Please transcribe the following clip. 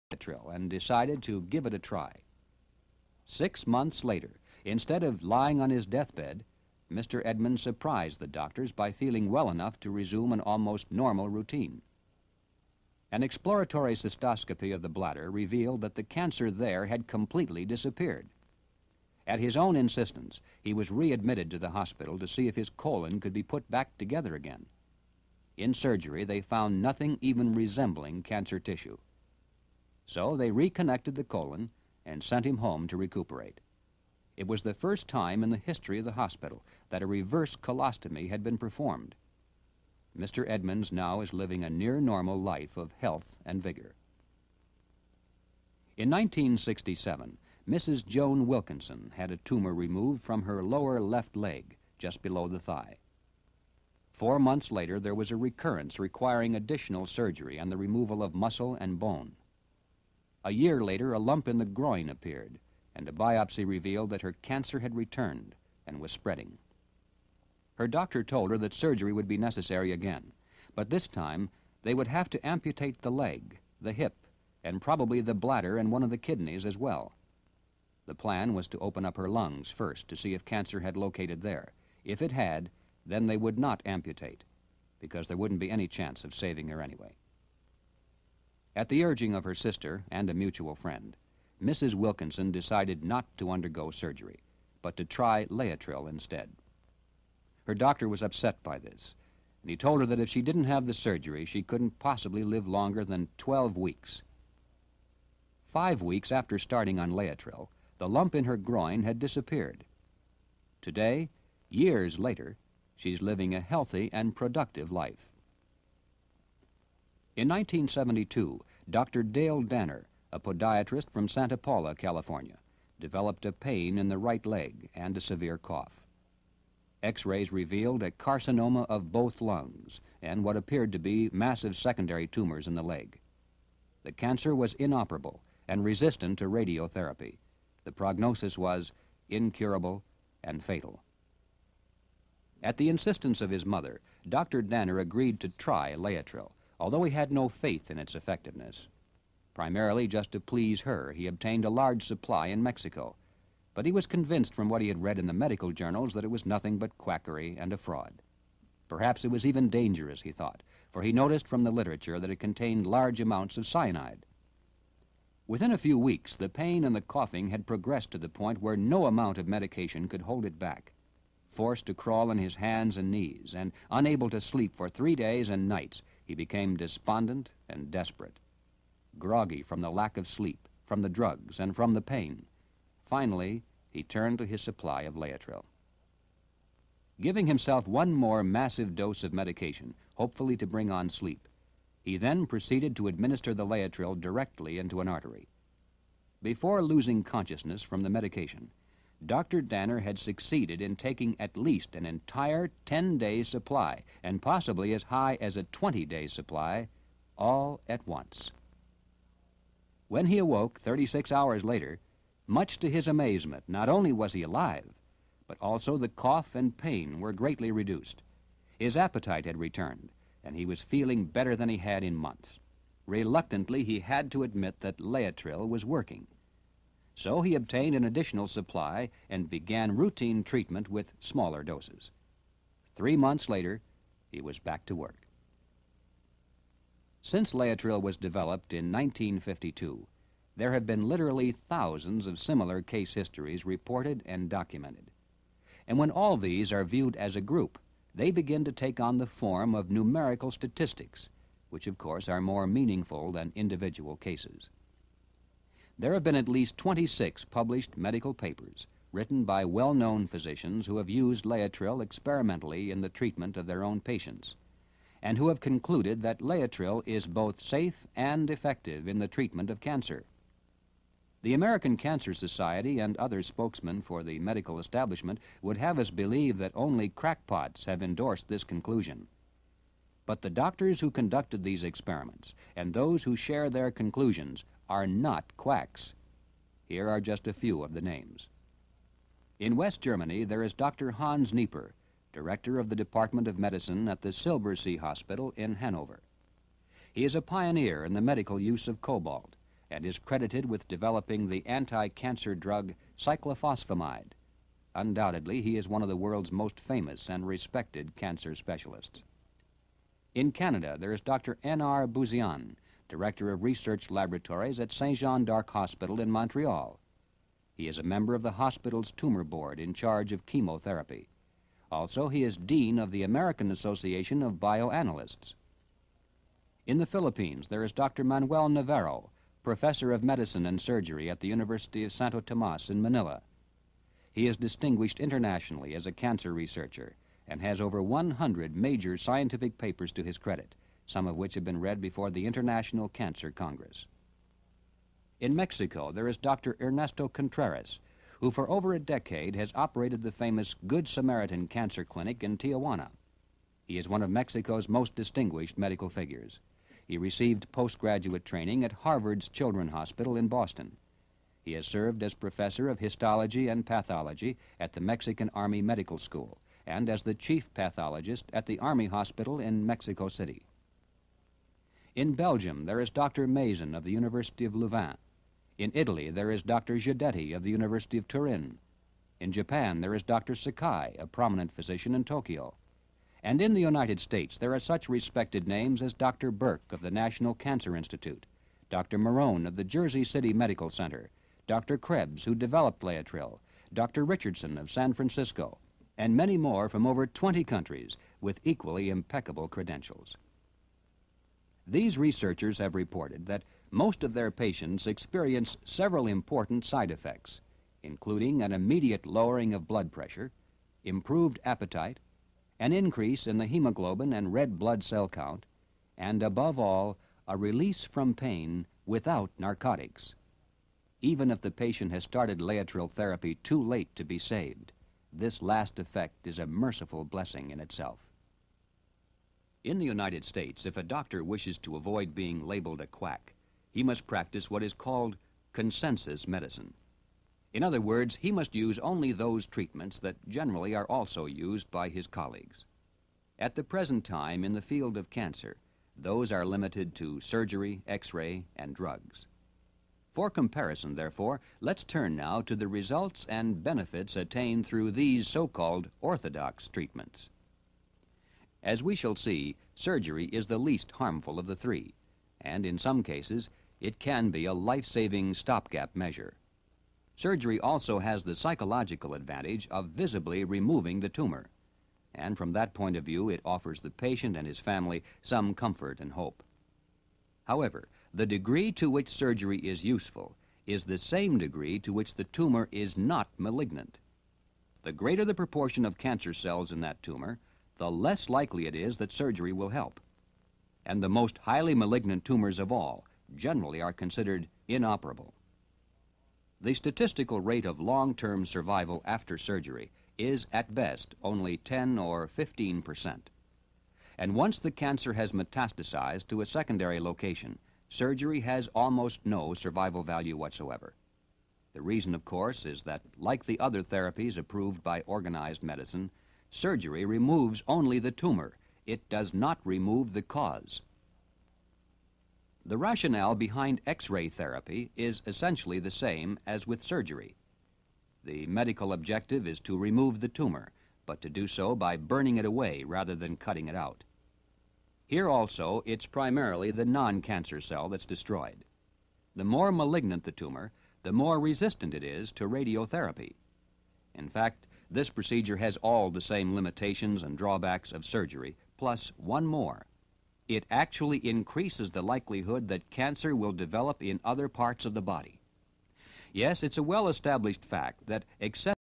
Laetrile and decided to give it a try. 6 months later, instead of lying on his deathbed, Mr. Edmonds surprised the doctors by feeling well enough to resume an almost normal routine. An exploratory cystoscopy of the bladder revealed that the cancer there had completely disappeared. At his own insistence, he was readmitted to the hospital to see if his colon could be put back together again. In surgery, they found nothing even resembling cancer tissue. So they reconnected the colon and sent him home to recuperate. It was the first time in the history of the hospital that a reverse colostomy had been performed. Mr. Edmonds now is living a near-normal life of health and vigor. In 1967, Mrs. Joan Wilkinson had a tumor removed from her lower left leg, just below the thigh. 4 months later, there was a recurrence requiring additional surgery and the removal of muscle and bone. A year later, a lump in the groin appeared, and a biopsy revealed that her cancer had returned and was spreading. Her doctor told her that surgery would be necessary again, but this time they would have to amputate the leg, the hip, and probably the bladder and one of the kidneys as well. The plan was to open up her lungs first to see if cancer had located there. If it had, then they would not amputate, because there wouldn't be any chance of saving her anyway. At the urging of her sister and a mutual friend, Mrs. Wilkinson decided not to undergo surgery, but to try Laetrile instead. Her doctor was upset by this, and he told her that if she didn't have the surgery, she couldn't possibly live longer than 12 weeks. 5 weeks after starting on Laetrile, the lump in her groin had disappeared. Today, years later, she's living a healthy and productive life. In 1972, Dr. Dale Danner, a podiatrist from Santa Paula, California, developed a pain in the right leg and a severe cough. X-rays revealed a carcinoma of both lungs and what appeared to be massive secondary tumors in the leg. The cancer was inoperable and resistant to radiotherapy. The prognosis was incurable and fatal. At the insistence of his mother, Dr. Danner agreed to try Laetrile, although he had no faith in its effectiveness. Primarily just to please her, he obtained a large supply in Mexico, but he was convinced from what he had read in the medical journals that it was nothing but quackery and a fraud. Perhaps it was even dangerous, he thought, for he noticed from the literature that it contained large amounts of cyanide. Within a few weeks, the pain and the coughing had progressed to the point where no amount of medication could hold it back. Forced to crawl on his hands and knees and unable to sleep for 3 days and nights, he became despondent and desperate. Groggy from the lack of sleep, from the drugs, and from the pain. Finally, he turned to his supply of Laetrile. Giving himself one more massive dose of medication, hopefully to bring on sleep, he then proceeded to administer the Laetrile directly into an artery. Before losing consciousness from the medication, Dr. Danner had succeeded in taking at least an entire 10-day supply, and possibly as high as a 20-day supply, all at once. When he awoke 36 hours later, much to his amazement, not only was he alive, but also the cough and pain were greatly reduced. His appetite had returned, and he was feeling better than he had in months. Reluctantly, he had to admit that Laetrile was working. So he obtained an additional supply and began routine treatment with smaller doses. 3 months later, he was back to work. Since Laetrile was developed in 1952, there have been literally thousands of similar case histories reported and documented. And when all these are viewed as a group, they begin to take on the form of numerical statistics, which of course are more meaningful than individual cases. There have been at least 26 published medical papers written by well-known physicians who have used Laetrile experimentally in the treatment of their own patients, and who have concluded that Laetrile is both safe and effective in the treatment of cancer. The American Cancer Society and other spokesmen for the medical establishment would have us believe that only crackpots have endorsed this conclusion. But the doctors who conducted these experiments and those who share their conclusions are not quacks. Here are just a few of the names. In West Germany, there is Dr. Hans Nieper, director of the Department of Medicine at the Silbersee Hospital in Hanover. He is a pioneer in the medical use of cobalt and is credited with developing the anti-cancer drug cyclophosphamide. Undoubtedly, he is one of the world's most famous and respected cancer specialists. In Canada, there is Dr. N.R. Bouziane, Director of Research Laboratories at Saint Jean d'Arc Hospital in Montreal. He is a member of the hospital's tumor board in charge of chemotherapy. Also, he is Dean of the American Association of Bioanalysts. In the Philippines, there is Dr. Manuel Navarro, Professor of Medicine and Surgery at the University of Santo Tomas in Manila. He is distinguished internationally as a cancer researcher and has over 100 major scientific papers to his credit, some of which have been read before the International Cancer Congress. In Mexico, there is Dr. Ernesto Contreras, who for over a decade has operated the famous Good Samaritan Cancer Clinic in Tijuana. He is one of Mexico's most distinguished medical figures. He received postgraduate training at Harvard's Children's Hospital in Boston. He has served as professor of histology and pathology at the Mexican Army Medical School and as the chief pathologist at the Army Hospital in Mexico City. In Belgium, there is Dr. Mason of the University of Louvain. In Italy, there is Dr. Giudetti of the University of Turin. In Japan, there is Dr. Sakai, a prominent physician in Tokyo. And in the United States, there are such respected names as Dr. Burke of the National Cancer Institute, Dr. Marone of the Jersey City Medical Center, Dr. Krebs, who developed Laetrile, Dr. Richardson of San Francisco, and many more from over 20 countries with equally impeccable credentials. These researchers have reported that most of their patients experience several important side effects, including an immediate lowering of blood pressure, improved appetite, an increase in the hemoglobin and red blood cell count, and above all, a release from pain without narcotics. Even if the patient has started Laetrile therapy too late to be saved, this last effect is a merciful blessing in itself. In the United States, if a doctor wishes to avoid being labeled a quack, he must practice what is called consensus medicine. In other words, he must use only those treatments that generally are also used by his colleagues. At the present time, in the field of cancer, those are limited to surgery, X-ray, and drugs. For comparison, therefore, let's turn now to the results and benefits attained through these so-called orthodox treatments. As we shall see, surgery is the least harmful of the three, and in some cases, it can be a life-saving stopgap measure. Surgery also has the psychological advantage of visibly removing the tumor, and from that point of view, it offers the patient and his family some comfort and hope. However, the degree to which surgery is useful is the same degree to which the tumor is not malignant. The greater the proportion of cancer cells in that tumor, the less likely it is that surgery will help. And the most highly malignant tumors of all generally are considered inoperable. The statistical rate of long-term survival after surgery is, at best, only 10 or 15%. And once the cancer has metastasized to a secondary location, surgery has almost no survival value whatsoever. The reason, of course, is that, like the other therapies approved by organized medicine, surgery removes only the tumor. It does not remove the cause. The rationale behind X-ray therapy is essentially the same as with surgery. The medical objective is to remove the tumor, but to do so by burning it away rather than cutting it out. Here also, it's primarily the non-cancer cell that's destroyed. The more malignant the tumor, the more resistant it is to radiotherapy. In fact, this procedure has all the same limitations and drawbacks of surgery, plus one more. It actually increases the likelihood that cancer will develop in other parts of the body. Yes, it's a well-established fact that excessive